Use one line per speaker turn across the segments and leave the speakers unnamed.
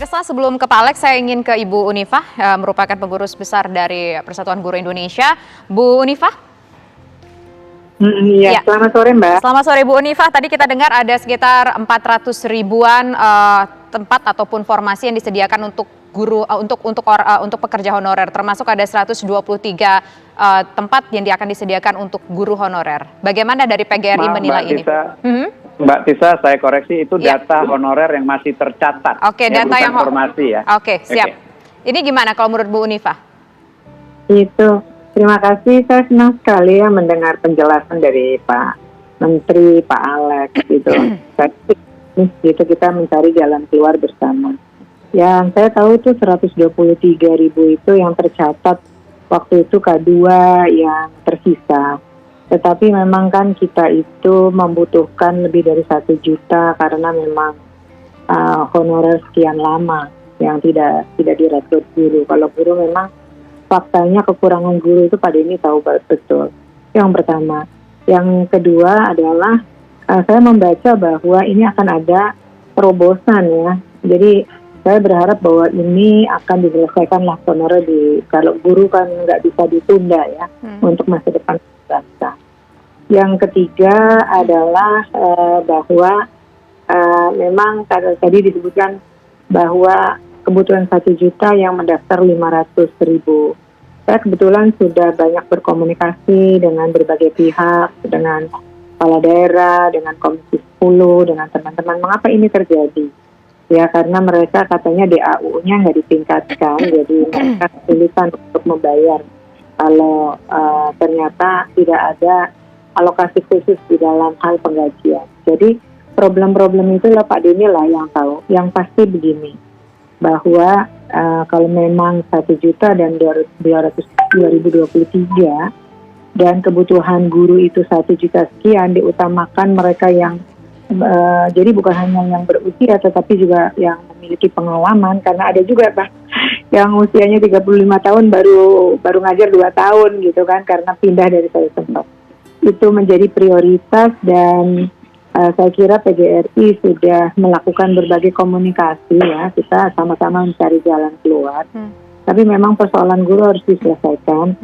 Pemirsa, sebelum ke Pak Alex, saya ingin ke Ibu Unifah, merupakan pengurus besar dari Persatuan Guru Indonesia. Bu Unifah?
Iya, selamat sore Mbak.
Selamat sore Bu Unifah. Tadi kita dengar ada sekitar 400 ribuan tempat ataupun formasi yang disediakan untuk guru untuk pekerja honorer, termasuk ada 123 tempat yang akan disediakan untuk guru honorer. Bagaimana dari PGRI menilai ini?
Mbak Tisa, saya koreksi, itu data honorer yang masih tercatat.
Oke, data yang
informasi ya.
Oke, siap. Ini gimana kalau menurut Bu Unifah?
Itu, terima kasih. Saya senang sekali ya mendengar penjelasan dari Pak Menteri, Pak Alex gitu. Gitu kita mencari jalan keluar bersama. Yang saya tahu itu 123 ribu itu yang tercatat waktu itu K2 yang tersisa. Tetapi memang kan kita itu membutuhkan lebih dari 1 juta karena memang honorer sekian lama yang tidak direkrut guru. Kalau guru memang faktanya kekurangan guru itu pada ini tahu betul. Yang pertama. Yang kedua adalah saya membaca bahwa ini akan ada terobosan ya. Jadi saya berharap bahwa ini akan diselesaikan lah honorer kalau guru kan nggak bisa ditunda ya untuk masa depan bangsa. Yang ketiga adalah bahwa memang tadi disebutkan bahwa kebutuhan 1 juta yang mendaftar 500 ribu. Saya kebetulan sudah banyak berkomunikasi dengan berbagai pihak, dengan kepala daerah, dengan Komisi 10, dengan teman-teman. Mengapa ini terjadi? Ya karena mereka katanya DAU-nya nggak ditingkatkan, jadi mereka kesulitan untuk membayar. Kalau ternyata tidak ada alokasi khusus di dalam hal penggajian. Jadi problem-problem itulah Pak Dini lah yang tahu. Yang pasti begini, bahwa kalau memang 1 juta dan 2023 dan kebutuhan guru itu 1 juta sekian, diutamakan mereka yang jadi bukan hanya yang berusia tetapi juga yang memiliki pengalaman, karena ada juga Pak yang usianya 35 tahun baru ngajar 2 tahun gitu kan karena pindah dari satu tempat. Itu menjadi prioritas dan saya kira PGRI sudah melakukan berbagai komunikasi ya, kita sama-sama mencari jalan keluar. Tapi memang persoalan guru harus diselesaikan.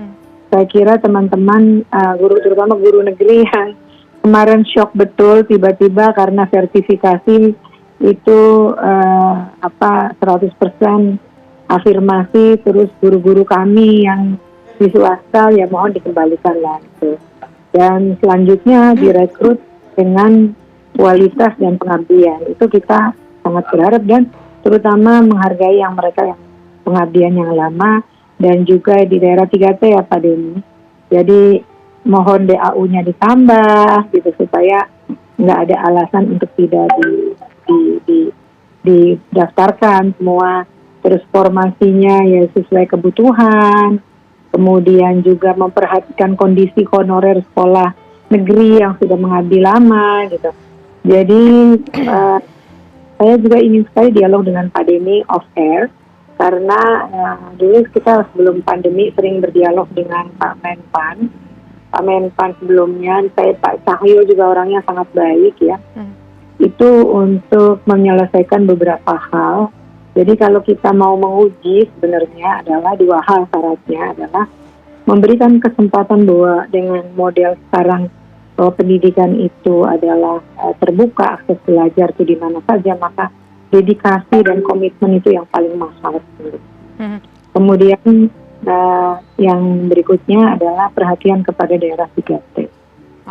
Saya kira teman-teman guru, terutama guru negeri yang kemarin shock betul tiba-tiba karena sertifikasi itu 100% afirmasi, terus guru-guru kami yang di swasta ya mohon dikembalikan lah itu. Dan selanjutnya direkrut dengan kualitas dan pengabdian. Itu kita sangat berharap dan terutama menghargai yang mereka yang pengabdian yang lama dan juga di daerah 3T ya Pak Deni. Jadi mohon DAU-nya ditambah gitu supaya nggak ada alasan untuk tidak didaftarkan semua. Terus formasinya ya sesuai kebutuhan. Kemudian juga memperhatikan kondisi honorer sekolah negeri yang sudah mengabdi lama gitu. Jadi saya juga ingin sekali dialog dengan Pak Deni off air karena dulu kita sebelum pandemi sering berdialog dengan Pak Menpan. Pak Menpan sebelumnya, Pak Cahyo juga orangnya sangat baik ya. Itu untuk menyelesaikan beberapa hal. Jadi kalau kita mau menguji sebenarnya adalah 2 hal syaratnya adalah memberikan kesempatan bahwa dengan model sekarang bahwa pendidikan itu adalah terbuka, akses belajar itu di mana saja, maka dedikasi dan komitmen itu yang paling mahal. Kemudian yang berikutnya adalah perhatian kepada daerah 3T.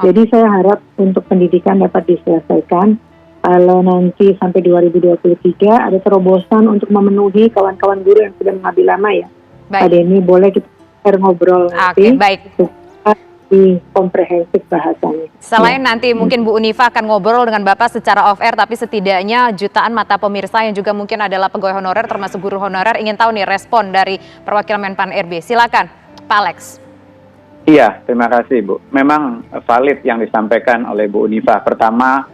Jadi saya harap untuk pendidikan dapat diselesaikan. Kalau nanti sampai 2023 ada terobosan untuk memenuhi kawan-kawan guru yang sudah mengabdi lama ya. Pak Deni boleh kita ngobrol nanti.
Baik.
Di komprehensif bahasanya.
Selain nanti mungkin Bu Unifah akan ngobrol dengan Bapak secara off air, tapi setidaknya jutaan mata pemirsa yang juga mungkin adalah pegawai honorer termasuk guru honorer ingin tahu nih respon dari perwakilan Menpan RB. Silakan Pak Alex.
Iya, terima kasih Bu. Memang valid yang disampaikan oleh Bu Unifah. Pertama,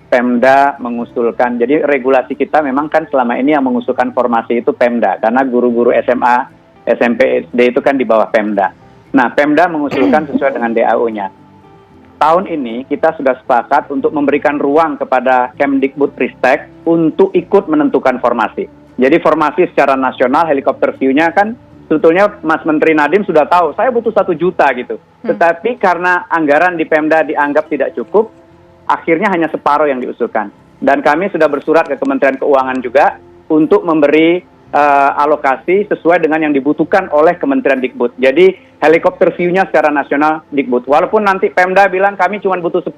Pemda mengusulkan, jadi regulasi kita memang kan selama ini yang mengusulkan formasi itu Pemda, karena guru-guru SMA, SMP, SD itu kan di bawah Pemda. Nah, Pemda mengusulkan sesuai dengan DAU-nya. Tahun ini kita sudah sepakat untuk memberikan ruang kepada Kemdikbudristek untuk ikut menentukan formasi. Jadi formasi secara nasional, helikopter view-nya kan sebetulnya Mas Menteri Nadiem sudah tahu, saya butuh 1 juta gitu. Tetapi karena anggaran di Pemda dianggap tidak cukup, akhirnya hanya separuh yang diusulkan. Dan kami sudah bersurat ke Kementerian Keuangan juga untuk memberi alokasi sesuai dengan yang dibutuhkan oleh Kementerian Dikbud. Jadi helikopter view-nya secara nasional Dikbud. Walaupun nanti Pemda bilang kami cuma butuh 10,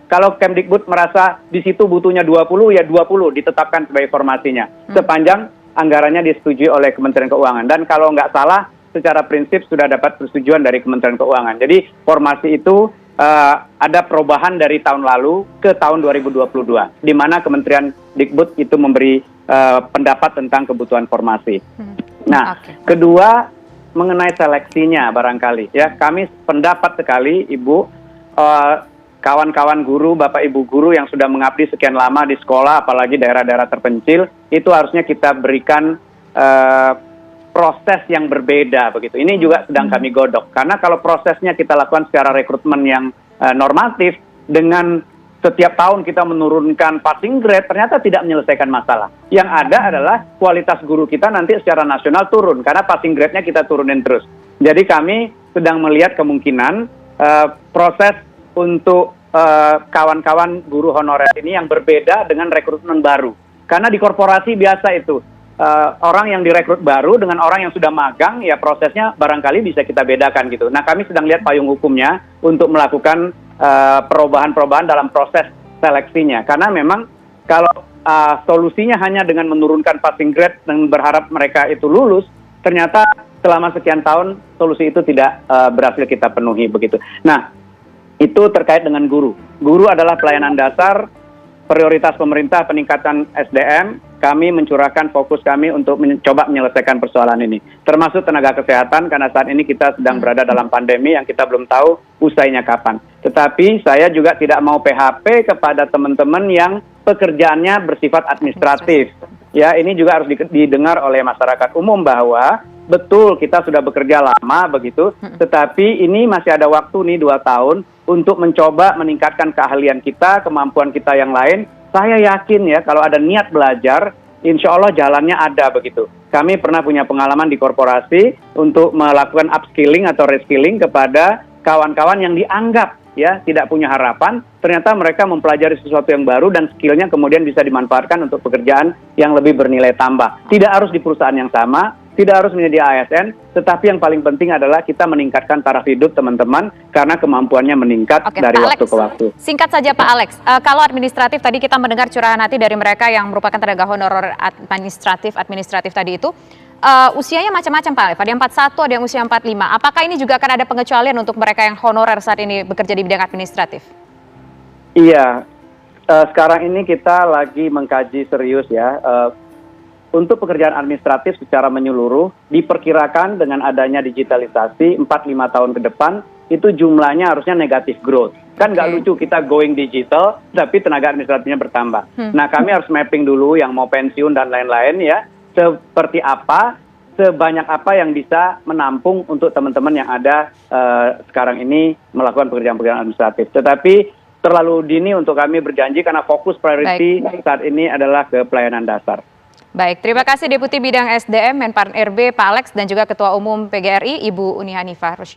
kalau Kemdikbud merasa di situ butuhnya 20, ya 20 ditetapkan sebagai formasinya. Sepanjang anggarannya disetujui oleh Kementerian Keuangan. Dan kalau nggak salah, secara prinsip sudah dapat persetujuan dari Kementerian Keuangan. Jadi formasi itu ada perubahan dari tahun lalu ke tahun 2022, di mana Kementerian Dikbud itu memberi pendapat tentang kebutuhan formasi. Nah, kedua mengenai seleksinya barangkali, ya kami pendapat sekali Ibu, kawan-kawan guru, Bapak Ibu guru yang sudah mengabdi sekian lama di sekolah, apalagi daerah-daerah terpencil, itu harusnya kita berikan proses yang berbeda begitu. Ini juga sedang kami godok. Karena kalau prosesnya kita lakukan secara rekrutmen yang normatif, dengan setiap tahun kita menurunkan passing grade, ternyata tidak menyelesaikan masalah. Yang ada adalah kualitas guru kita nanti secara nasional turun, karena passing grade-nya kita turunin terus. Jadi kami sedang melihat kemungkinan proses untuk kawan-kawan guru honorer ini yang berbeda dengan rekrutmen baru. Karena di korporasi biasa itu, orang yang direkrut baru dengan orang yang sudah magang, ya prosesnya barangkali bisa kita bedakan gitu. Nah, kami sedang lihat payung hukumnya untuk melakukan perubahan-perubahan dalam proses seleksinya. Karena memang kalau solusinya hanya dengan menurunkan passing grade dan berharap mereka itu lulus, ternyata selama sekian tahun solusi itu tidak berhasil kita penuhi begitu. Nah, itu terkait dengan guru. Guru adalah pelayanan dasar, prioritas pemerintah peningkatan SDM. Kami mencurahkan fokus kami untuk mencoba menyelesaikan persoalan ini. Termasuk tenaga kesehatan, karena saat ini kita sedang berada dalam pandemi yang kita belum tahu usainya kapan. Tetapi saya juga tidak mau PHP kepada teman-teman yang pekerjaannya bersifat administratif. Ya, ini juga harus didengar oleh masyarakat umum bahwa betul kita sudah bekerja lama begitu, tetapi ini masih ada waktu nih 2 tahun untuk mencoba meningkatkan keahlian kita, kemampuan kita yang lain. Saya yakin ya kalau ada niat belajar, insya Allah jalannya ada begitu. Kami pernah punya pengalaman di korporasi untuk melakukan upskilling atau reskilling kepada kawan-kawan yang dianggap ya tidak punya harapan, ternyata mereka mempelajari sesuatu yang baru dan skillnya kemudian bisa dimanfaatkan untuk pekerjaan yang lebih bernilai tambah. Tidak harus di perusahaan yang sama, tidak harus menjadi ASN, tetapi yang paling penting adalah kita meningkatkan taraf hidup teman-teman karena kemampuannya meningkat dari
Pak
waktu
Alex,
ke waktu.
Singkat saja Pak Alex, kalau administratif tadi kita mendengar curahan hati dari mereka yang merupakan tenaga honorer administratif tadi itu, usianya macam-macam Pak Alex, ada yang 41, ada yang usia 45. Apakah ini juga akan ada pengecualian untuk mereka yang honorer saat ini bekerja di bidang administratif?
Iya, sekarang ini kita lagi mengkaji serius ya. Untuk pekerjaan administratif secara menyeluruh, diperkirakan dengan adanya digitalisasi 4-5 tahun ke depan, itu jumlahnya harusnya negatif growth. Kan nggak lucu kita going digital, tapi tenaga administratifnya bertambah. Nah, kami harus mapping dulu yang mau pensiun dan lain-lain ya, seperti apa, sebanyak apa yang bisa menampung untuk teman-teman yang ada sekarang ini melakukan pekerjaan-pekerjaan administratif. Tetapi terlalu dini untuk kami berjanji karena fokus priority saat ini adalah ke pelayanan dasar.
Baik, terima kasih Deputi Bidang SDM Menpan RB Pak Alex dan juga Ketua Umum PGRI Ibu Uni Hanifah Rosyidiyah.